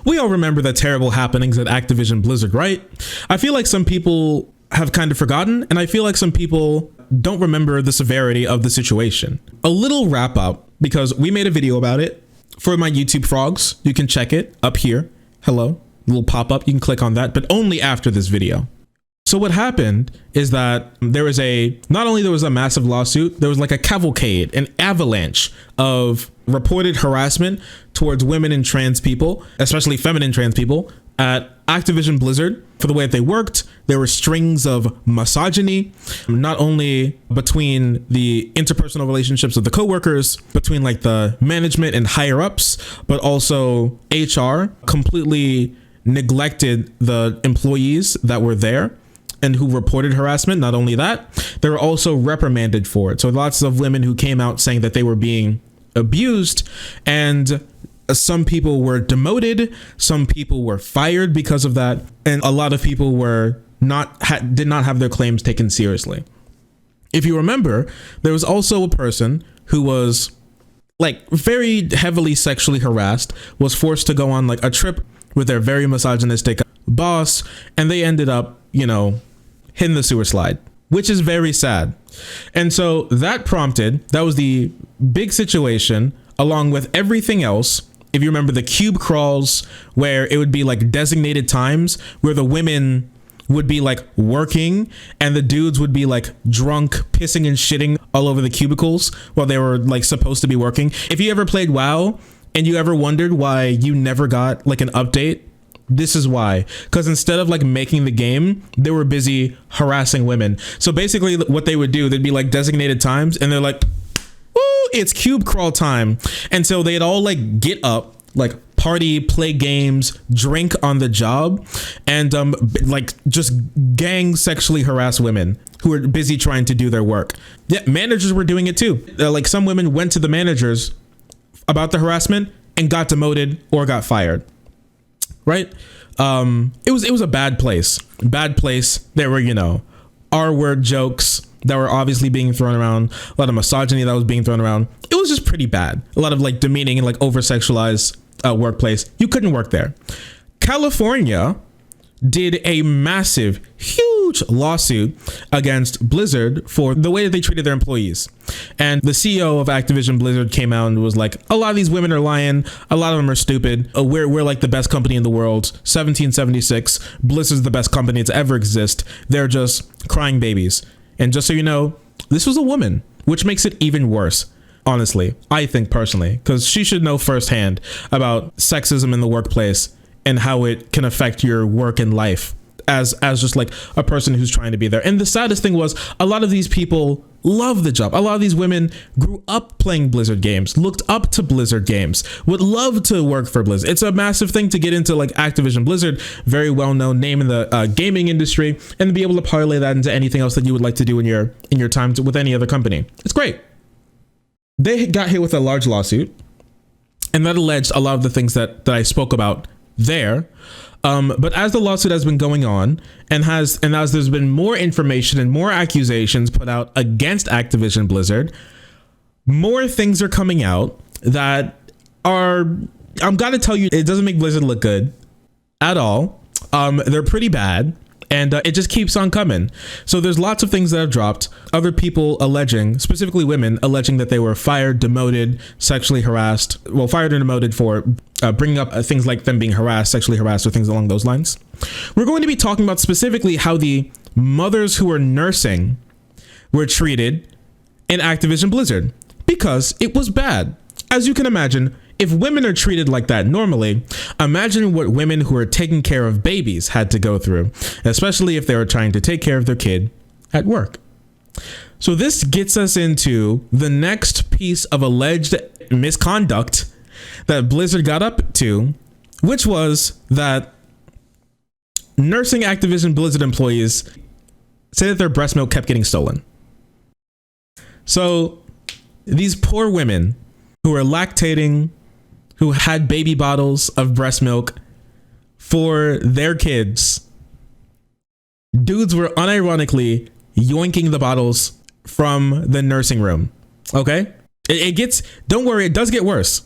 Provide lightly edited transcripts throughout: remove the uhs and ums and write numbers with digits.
We all remember the terrible happenings at Activision Blizzard, right? I feel like some people have kind of forgotten, and I feel like some people don't remember the severity of the situation. A little wrap up, because we made a video about it for my YouTube frogs. You can check it up here. Hello, little pop-up. You can click on that, but only after this video. So what happened is that not only there was a massive lawsuit, there was like a cavalcade, an avalanche of reported harassment towards women and trans people, especially feminine trans people, at Activision Blizzard for the way that they worked. There were strings of misogyny, not only between the interpersonal relationships of the coworkers, between like the management and higher ups, but also HR completely neglected the employees that were there and who reported harassment. Not only that, they were also reprimanded for it. So lots of women who came out saying that they were being abused, and some people were demoted, some people were fired because of that, and a lot of people did not have their claims taken seriously. If you remember, there was also a person who was like very heavily sexually harassed, was forced to go on like a trip with their very misogynistic boss, and they ended up, hitting the sewer slide, which is very sad. And so that was the big situation, along with everything else. If you remember the cube crawls, where it would be like designated times where the women would be like working and the dudes would be like drunk, pissing and shitting all over the cubicles while they were like supposed to be working. If you ever played WoW and you ever wondered why you never got like an update, this is why. Because instead of like making the game, they were busy harassing women. So basically what they would do, they'd be like designated times and they're like, woo, it's cube crawl time. And so they'd all like get up, like party, play games, drink on the job, and like just gang sexually harass women who were busy trying to do their work. Yeah, managers were doing it too. Like some women went to the managers about the harassment and got demoted or got fired. Right? It was a bad place. There were, R-word jokes that were obviously being thrown around, a lot of misogyny that was being thrown around. It was just pretty bad. A lot of like demeaning and like over-sexualized workplace. You couldn't work there. California did a massive, huge lawsuit against Blizzard for the way that they treated their employees. And the CEO of Activision Blizzard came out and was like, a lot of these women are lying. A lot of them are stupid. We're like the best company in the world. 1776. Blizzard's the best company to ever exist. They're just crying babies. And just so you know, this was a woman, which makes it even worse. Honestly, I think personally, because she should know firsthand about sexism in the workplace and how it can affect your work and life as just like a person who's trying to be there. And the saddest thing was a lot of these people love the job. A lot of these women grew up playing Blizzard games, looked up to Blizzard games, would love to work for Blizzard. It's a massive thing to get into like Activision Blizzard, very well-known name in the gaming industry, and be able to parlay that into anything else that you would like to do in your time with any other company. It's great. They got hit with a large lawsuit, and that alleged a lot of the things that I spoke about there. But as the lawsuit has been going on and as there's been more information and more accusations put out against Activision Blizzard, more things are coming out that are, I'm gotta tell you, it doesn't make Blizzard look good at all. They're pretty bad. And it just keeps on coming. So there's lots of things that have dropped. Other people alleging, specifically women, alleging that they were fired, demoted, sexually harassed. Well, fired and demoted for bringing up things like them being harassed, sexually harassed, or things along those lines. We're going to be talking about specifically how the mothers who were nursing were treated in Activision Blizzard, because it was bad. As you can imagine, if women are treated like that normally, imagine what women who are taking care of babies had to go through, especially if they were trying to take care of their kid at work. So this gets us into the next piece of alleged misconduct that Blizzard got up to, which was that nursing Activision Blizzard employees say that their breast milk kept getting stolen. So these poor women who are lactating, who had baby bottles of breast milk for their kids, dudes were unironically yoinking the bottles from the nursing room. Okay? It gets, don't worry, it does get worse.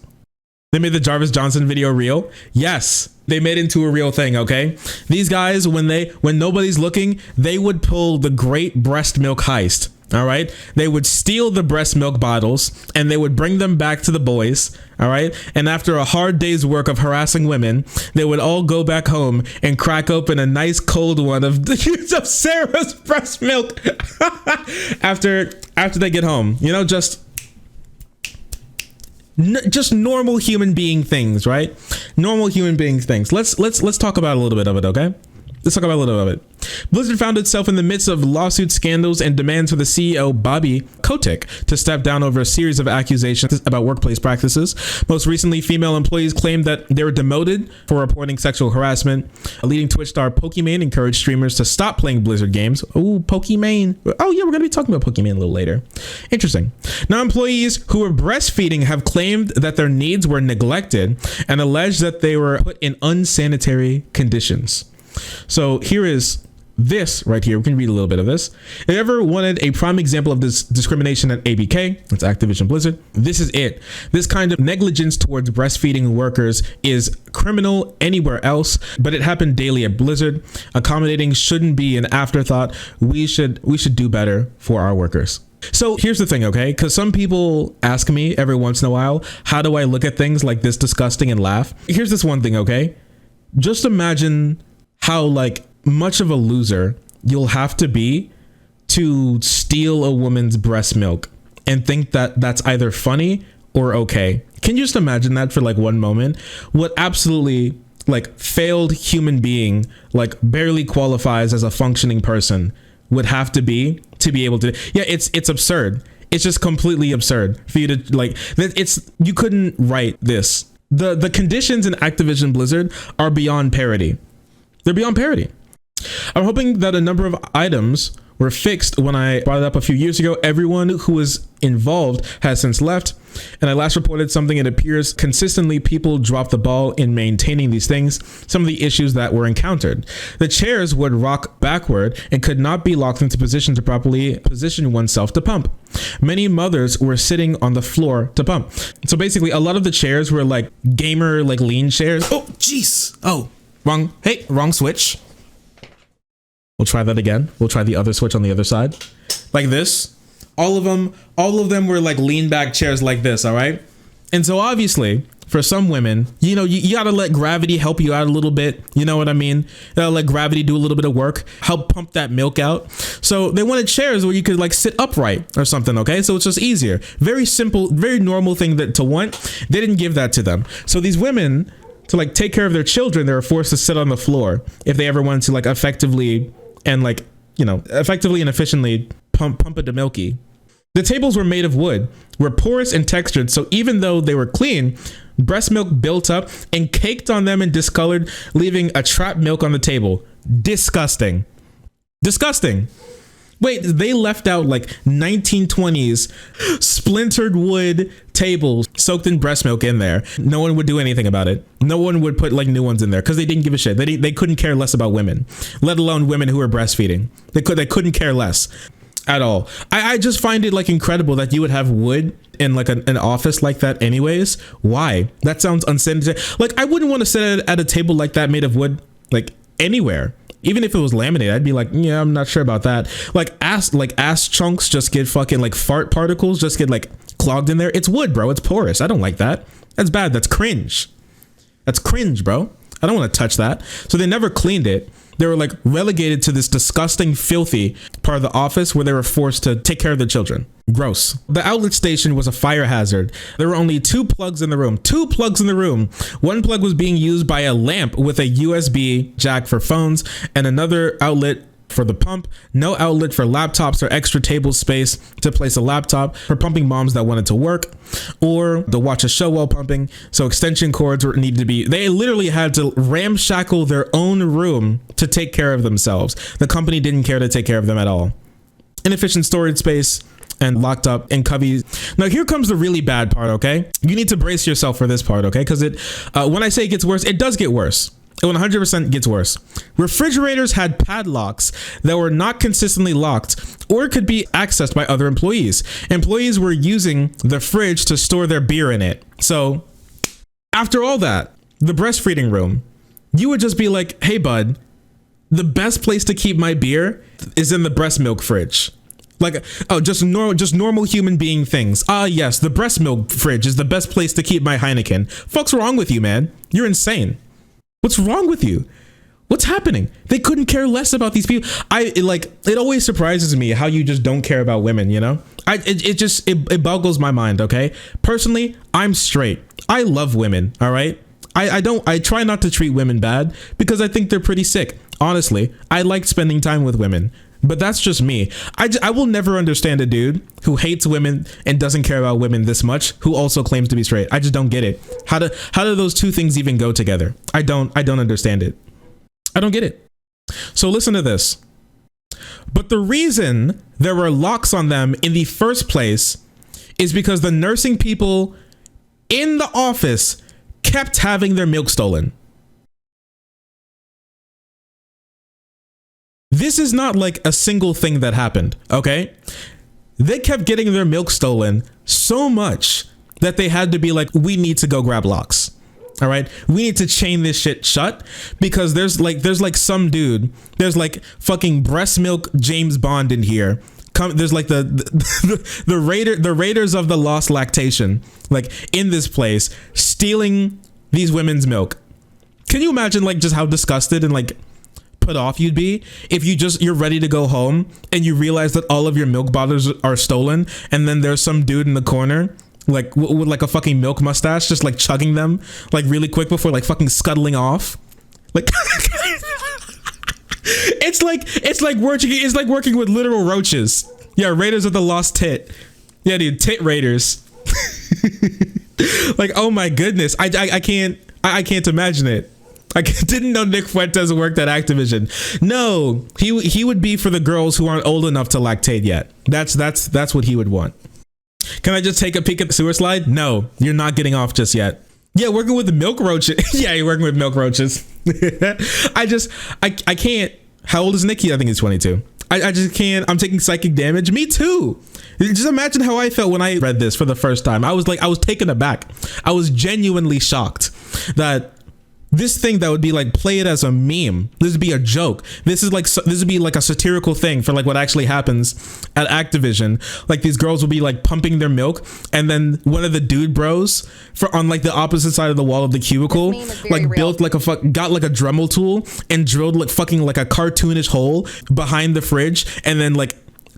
They made the Jarvis Johnson video real. Yes, They made it into a real thing, okay? These guys, when nobody's looking, they would pull the great breast milk heist. All right. They would steal the breast milk bottles and they would bring them back to the boys. All right. And after a hard day's work of harassing women, they would all go back home and crack open a nice cold one of Sarah's breast milk after they get home. You know, just normal human being things, right? Normal human being things. Let's talk about a little bit of it, okay? Let's talk about a little bit of it. Blizzard found itself in the midst of lawsuit scandals and demands for the CEO, Bobby Kotick, to step down over a series of accusations about workplace practices. Most recently, female employees claimed that they were demoted for reporting sexual harassment. A leading Twitch star, Pokimane, encouraged streamers to stop playing Blizzard games. Oh, Pokimane. Oh, yeah, we're going to be talking about Pokimane a little later. Interesting. Now, employees who were breastfeeding have claimed that their needs were neglected and alleged that they were put in unsanitary conditions. So here is this right here. We can read a little bit of this. If you ever wanted a prime example of this discrimination at ABK, that's Activision Blizzard, this is it. This kind of negligence towards breastfeeding workers is criminal anywhere else, but it happened daily at Blizzard. Accommodating shouldn't be an afterthought. We should do better for our workers. So here's the thing, okay? Because some people ask me every once in a while, how do I look at things like this disgusting and laugh? Here's this one thing, okay? Just imagine how like much of a loser you'll have to be to steal a woman's breast milk and think that that's either funny or okay. Can you just imagine that for like one moment? What absolutely like failed human being, like barely qualifies as a functioning person, would have to be able to. Yeah, it's absurd. It's just completely absurd for you to like. You couldn't write this. The conditions in Activision Blizzard are beyond parody. They're beyond parody. I'm hoping that a number of items were fixed when I brought it up a few years ago. Everyone who was involved has since left, and I last reported something. It appears consistently people drop the ball in maintaining these things. Some of the issues that were encountered: the chairs would rock backward and could not be locked into position to properly position oneself to pump. Many mothers were sitting on the floor to pump. So basically, a lot of the chairs were like gamer, like lean chairs. Oh, jeez. Oh, wrong. Hey, wrong switch. We'll try that again. We'll try the other switch on the other side. Like this. All of them were like lean back chairs like this, all right? And so obviously, for some women, you know, you gotta let gravity help you out a little bit. You know what I mean? You gotta let gravity do a little bit of work, help pump that milk out. So they wanted chairs where you could like sit upright or something, okay? So it's just easier. Very simple, very normal thing to want. They didn't give that to them. So these women, to like take care of their children, they were forced to sit on the floor if they ever wanted to like effectively and efficiently pump it to milky. The tables were made of wood, were porous and textured, so even though they were clean, breast milk built up and caked on them and discolored, leaving a trapped milk on the table. Disgusting. Disgusting. Wait, they left out like 1920s splintered wood tables soaked in breast milk in there. No one would do anything about it. No one would put like new ones in there because they didn't give a shit. They couldn't care less about women, let alone women who were breastfeeding. They couldn't care less at all. I just find it like incredible that you would have wood in like an office like that anyways. Why? That sounds unsanitary. Like I wouldn't want to sit at a table like that made of wood like anywhere. Even if it was laminated, I'd be like, yeah, I'm not sure about that. Like ass chunks just get fucking like fart particles just get like clogged in there. It's wood, bro. It's porous. I don't like that. That's bad. That's cringe. That's cringe, bro. I don't want to touch that. So they never cleaned it. They were like relegated to this disgusting, filthy part of the office where they were forced to take care of their children. Gross. The outlet station was a fire hazard. There were only 2 plugs in the room. 2 plugs in the room. One plug was being used by a lamp with a USB jack for phones and another outlet for the pump. No outlet for laptops or extra table space to place a laptop for pumping moms that wanted to work or to watch a show while pumping. So extension cords needed to be, they literally had to ramshackle their own room to take care of themselves. The company didn't care to take care of them at all. Inefficient storage space and locked up in cubbies. Now here comes the really bad part, okay? You need to brace yourself for this part, okay? Because when I say it gets worse, it does get worse. It 100% gets worse. Refrigerators had padlocks that were not consistently locked or could be accessed by other employees. Employees were using the fridge to store their beer in it. So after all that, the breastfeeding room, you would just be like, hey bud, the best place to keep my beer is in the breast milk fridge. Like, oh, just normal human being things. Yes, the breast milk fridge is the best place to keep my Heineken. Fuck's wrong with you, man? You're insane. What's wrong with you? What's happening? They couldn't care less about these people. It always surprises me how you just don't care about women, you know? It boggles my mind, okay? Personally, I'm straight. I love women, all right? I try not to treat women bad because I think they're pretty sick. Honestly, I like spending time with women. But that's just me. I will never understand a dude who hates women and doesn't care about women this much, who also claims to be straight. I just don't get it. How do those two things even go together? I don't understand it. I don't get it. So listen to this. But the reason there were locks on them in the first place is because the nursing people in the office kept having their milk stolen. This is not like a single thing that happened, okay? They kept getting their milk stolen so much that they had to be like, we need to go grab locks. All right, we need to chain this shit shut because there's like some dude, there's like fucking breast milk James Bond in here. There's like the raiders of the lost lactation, like in this place, stealing these women's milk. Can you imagine like just how disgusted and like put off you'd be if you're ready to go home and you realize that all of your milk bottles are stolen, and then there's some dude in the corner like with like a fucking milk mustache just like chugging them like really quick before like fucking scuttling off. Like it's like working with literal roaches. Yeah, raiders of the lost tit. Yeah, dude, tit raiders. Like, oh my goodness, I can't imagine it. I didn't know Nick Fuentes worked at Activision. No, he would be for the girls who aren't old enough to lactate yet. That's what he would want. Can I just take a peek at the sewer slide? No, you're not getting off just yet. Yeah, working with the milk roaches. Yeah, you're working with milk roaches. I can't. How old is Nikki? I think he's 22. I just can't. I'm taking psychic damage. Me too. Just imagine how I felt when I read this for the first time. I was taken aback. I was genuinely shocked that this thing that would be like, play it as a meme. This would be a joke. This would be like a satirical thing for like what actually happens at Activision. Like these girls will be like pumping their milk, and then one of the dude bros on like the opposite side of the wall of the cubicle, like real. Built like got like a Dremel tool and drilled like fucking like a cartoonish hole behind the fridge, and then like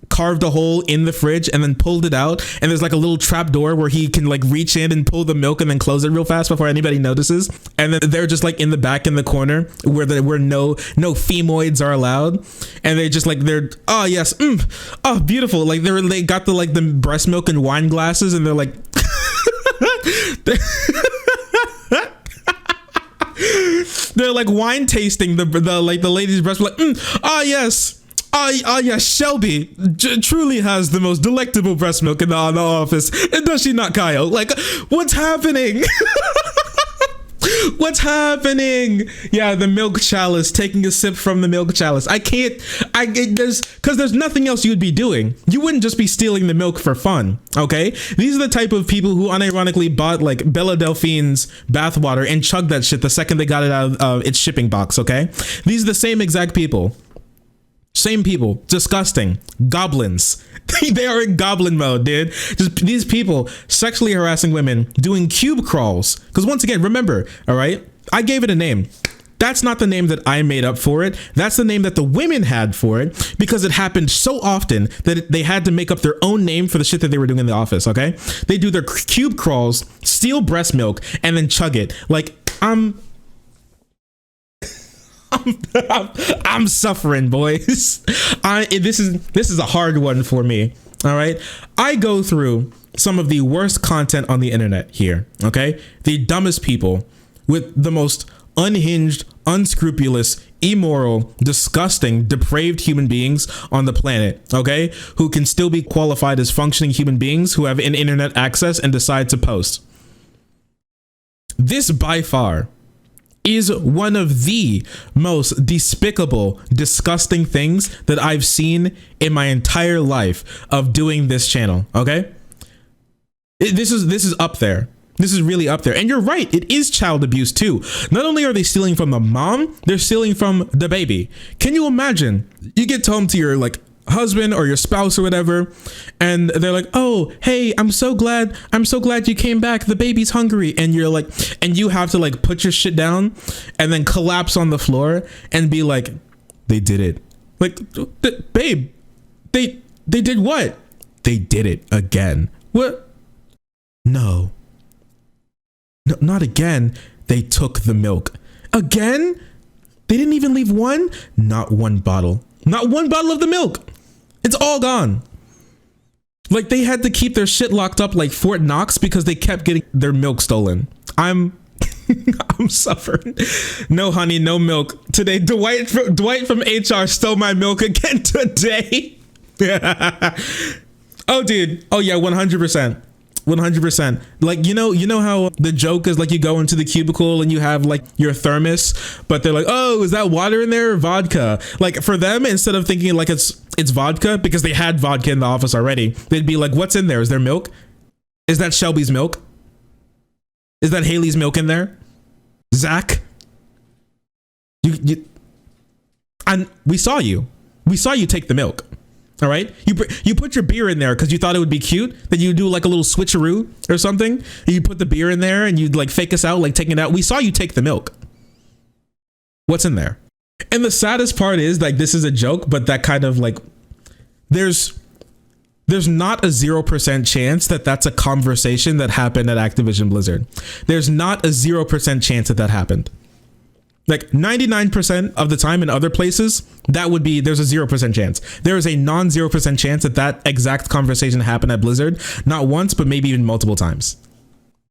carved a hole in the fridge and then pulled it out, and there's like a little trap door where he can like reach in and pull the milk and then close it real fast before anybody notices. And then they're just like in the back in the corner where no femoids are allowed, and they just like they're oh yes oh beautiful, like they got the breast milk and wine glasses, and they're like they're like wine tasting the lady's breast, like yes. Yes, Shelby truly has the most delectable breast milk in the office. And does she not, Kyle? Like, what's happening? What's happening? Yeah, the milk chalice, taking a sip from the milk chalice. There's nothing else you'd be doing. You wouldn't just be stealing the milk for fun, okay? These are the type of people who unironically bought like Bella Delphine's bathwater and chugged that shit the second they got it out of its shipping box, okay? These are the same exact people. Same people, disgusting, goblins. They are in goblin mode, dude. Just these people sexually harassing women, doing cube crawls. Because once again, remember, all right, I gave it a name. That's not the name that I made up for it. That's the name that the women had for it, because it happened so often that they had to make up their own name for the shit that they were doing in the office, okay? They do their cube crawls, steal breast milk, and then chug it. Like, I'm suffering, boys. This is a hard one for me. All right, I go through some of the worst content on the internet here. Okay, the dumbest people with the most unhinged, unscrupulous, immoral, disgusting, depraved human beings on the planet. Okay, who can still be qualified as functioning human beings who have an internet access and decide to post. This by far is one of the most despicable, disgusting things that I've seen in my entire life of doing this channel, okay? This is up there. This is really up there. And you're right, it is child abuse too. Not only are they stealing from the mom, they're stealing from the baby. Can you imagine? You get home to your like husband or your spouse or whatever, and they're like, oh, hey, I'm so glad you came back. The baby's hungry. And you're like, and you have to like put your shit down and then collapse on the floor and be like, they did it. Like, babe, they did what? They did it again. What? No, not again. They took the milk again. They didn't even leave one. Not one bottle of the milk. It's all gone. Like, they had to keep their shit locked up like Fort Knox because they kept getting their milk stolen. I'm suffering. No honey, no milk today. Dwight from HR stole my milk again today. Oh, dude. Oh yeah, 100%. 100%. Like, you know how the joke is like you go into the cubicle and you have like your thermos, but they're like, oh, is that water in there or vodka? Like, for them, instead of thinking like it's vodka because they had vodka in the office already, they'd be like, what's in there? Is there milk? Is that Shelby's milk? Is that Haley's milk in there? Zach? And we saw you take the milk. All right, you put your beer in there because you thought it would be cute. Then you do like a little switcheroo or something. And you put the beer in there and you'd like fake us out, like taking it out. We saw you take the milk. What's in there? And the saddest part is like, this is a joke, but that kind of like, there's not a 0% chance that that's a conversation that happened at Activision Blizzard. There's not a 0% chance that happened. Like 99% of the time in other places, there's a 0% chance. There is a non-0% chance that exact conversation happened at Blizzard, not once, but maybe even multiple times.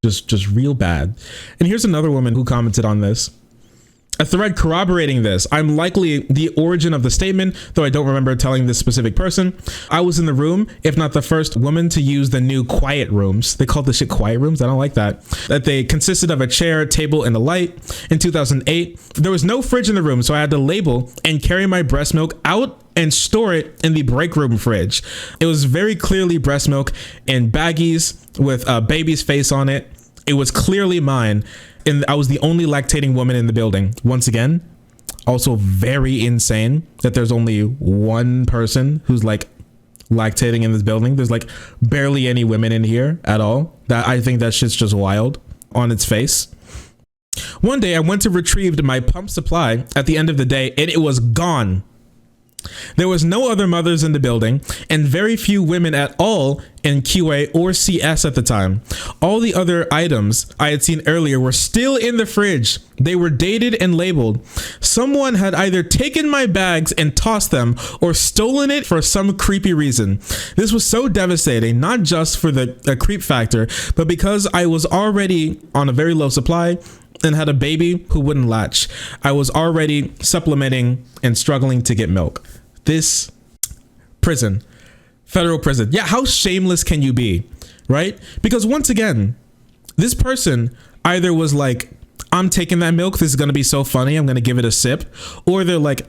Just real bad. And here's another woman who commented on this. A thread corroborating this. I'm likely the origin of the statement, though I don't remember telling this specific person. I was in the room, if not the first woman to use the new quiet rooms. They called this shit quiet rooms. I don't like that. That they consisted of a chair, table, and a light. In 2008, there was no fridge in the room, so I had to label and carry my breast milk out and store it in the break room fridge. It was very clearly breast milk in baggies with a baby's face on it. It was clearly mine. And I was the only lactating woman in the building. Once again, also very insane that there's only one person who's like lactating in this building. There's like barely any women in here at all. That I think that shit's just wild on its face. One day I went to retrieve my pump supply at the end of the day and it was gone. There was no other mothers in the building and very few women at all in QA or CS at the time. All the other items I had seen earlier were still in the fridge. They were dated and labeled. Someone had either taken my bags and tossed them or stolen it for some creepy reason. This was so devastating, not just for the creep factor, but because I was already on a very low supply and had a baby who wouldn't latch. I was already supplementing and struggling to get milk. This prison, federal prison. Yeah, how shameless can you be, right? Because once again, this person either was like, I'm taking that milk, this is gonna be so funny, I'm gonna give it a sip. Or they're like,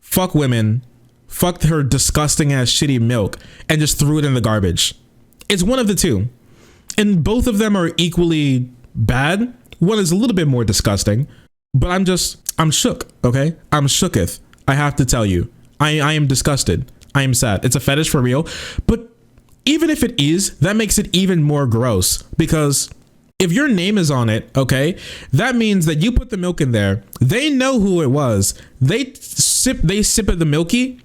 fuck women, fuck her disgusting ass shitty milk, and just threw it in the garbage. It's one of the two. And both of them are equally bad. One is a little bit more disgusting, but I'm shook, okay? I'm shooketh. I have to tell you, I am disgusted. I am sad. It's a fetish for real. But even if it is, that makes it even more gross because if your name is on it, okay, that means that you put the milk in there. They know who it was. They sip at the milky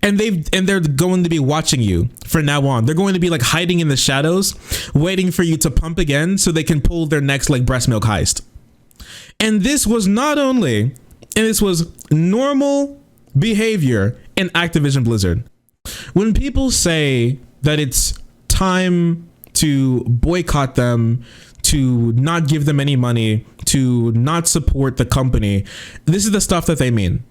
and they're going to be watching you from now on. They're going to be like hiding in the shadows, waiting for you to pump again so they can pull their next like breast milk heist. And this was normal behavior in Activision Blizzard. When people say that it's time to boycott them, to not give them any money, to not support the company, this is the stuff that they mean.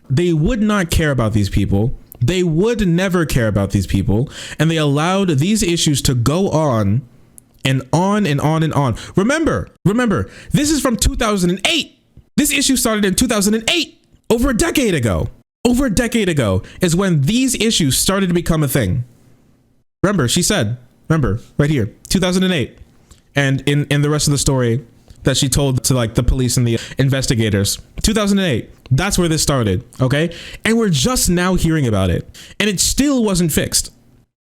They would not care about these people. They would never care about these people. And they allowed these issues to go on and on and on and on. Remember, this is from 2008. This issue started in 2008, over a decade ago. Over a decade ago is when these issues started to become a thing. Remember, she said, right here, 2008. And in the rest of the story that she told to like the police and the investigators, 2008, that's where this started. Okay. And we're just now hearing about it, and it still wasn't fixed.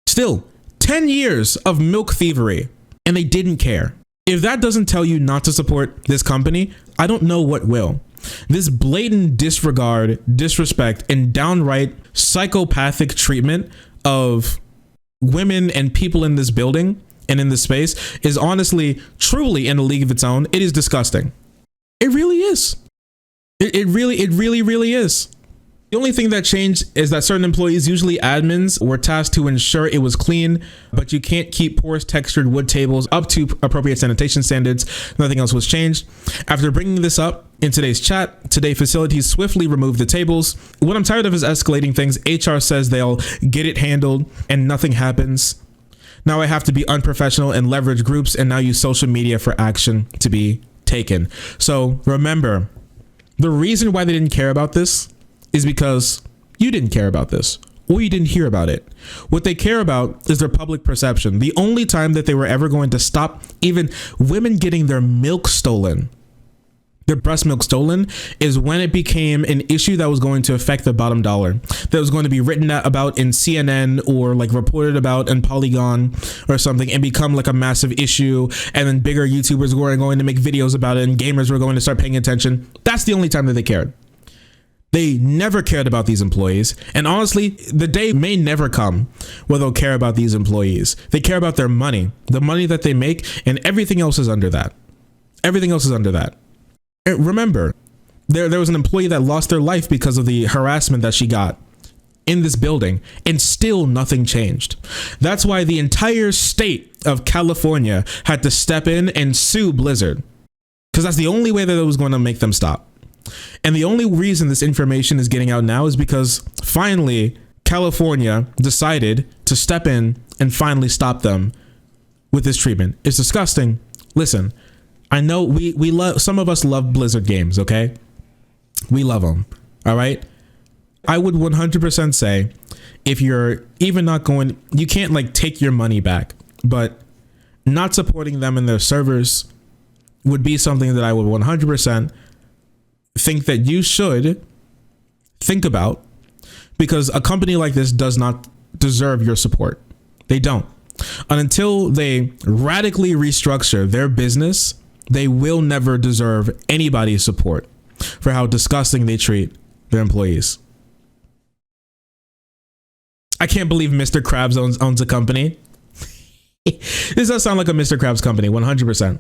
Still 10 years of milk thievery, and they didn't care. If that doesn't tell you not to support this company, I don't know what will. This blatant disregard, disrespect, and downright psychopathic treatment of women and people in this building and in this space is honestly, truly in a league of its own. It is disgusting. It really is. It really is. The only thing that changed is that certain employees, usually admins, were tasked to ensure it was clean, but you can't keep porous textured wood tables up to appropriate sanitation standards. Nothing else was changed. After bringing this up in today's chat, today facilities swiftly removed the tables. What I'm tired of is escalating things. HR says they'll get it handled and nothing happens. Now I have to be unprofessional and leverage groups and now use social media for action to be taken. So remember, the reason why they didn't care about this is because you didn't care about this, or you didn't hear about it. What they care about is their public perception. The only time that they were ever going to stop even women getting their milk stolen, their breast milk stolen, is when it became an issue that was going to affect the bottom dollar, that was going to be written about in CNN or like reported about in Polygon or something and become like a massive issue. And then bigger YouTubers were going to make videos about it and gamers were going to start paying attention. That's the only time that they cared. They never cared about these employees. And honestly, the day may never come where they'll care about these employees. They care about their money, the money that they make, and everything else is under that. Everything else is under that. And remember, there was an employee that lost their life because of the harassment that she got in this building, and still nothing changed. That's why the entire state of California had to step in and sue Blizzard, because that's the only way that it was going to make them stop. And the only reason this information is getting out now is because finally California decided to step in and finally stop them with this treatment. It's disgusting. Listen, I know we love, some of us love Blizzard games, okay? We love them, all right? I would 100% say if you're even not going, you can't like take your money back, but not supporting them in their servers would be something that I would 100% think that you should think about, because a company like this does not deserve your support. They don't. And until they radically restructure their business, they will never deserve anybody's support for how disgusting they treat their employees. I can't believe Mr. Krabs owns a company. This does sound like a Mr. Krabs company, 100%.